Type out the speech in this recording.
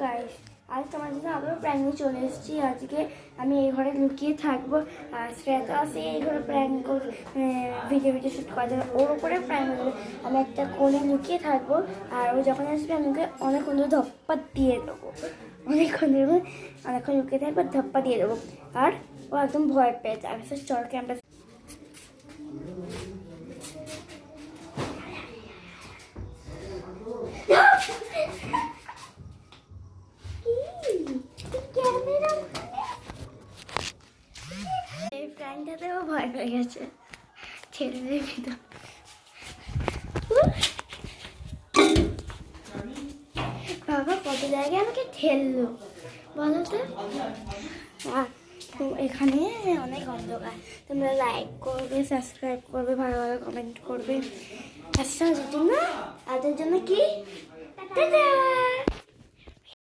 Guys, আজ তোমার জন্য আবারও প্র্যাঙ্ক নিয়ে চলে এসেছি। আজকে আমি এই ঘরে লুকিয়ে থাকবো, আর শ্রেয়া আছে এই ঘরে প্র্যাঙ্ক ভিডিও শ্যুট করা যাবে, ওর উপরে প্র্যাঙ্ক হয়ে যাবে। আমি একটা কোণে লুকিয়ে থাকবো, আর ও যখন আসবে আমি ওকে অনেকক্ষণ ধরে ধপ্পা দিয়ে দেবো, অনেকক্ষণ লুকিয়ে থাকবো, ধপ্পা দিয়ে দেবো। আর ও একদম ভয় পেয়ে যাবে। চল ক্যামেরা প্র্যাঙ্কটাতেও ভয় পেয়ে গেছে, ছেলেদের ভিতর। বাবা কত জায়গায় আমাকে ঠেললো বলো তো। এখানে অনেক অন্ধকার, তোমরা লাইক করবে, সাবস্ক্রাইব করবে, ভালো ভালো কমেন্ট করবে। আচ্ছা, তোমরা তাদের জন্য কি টাটা।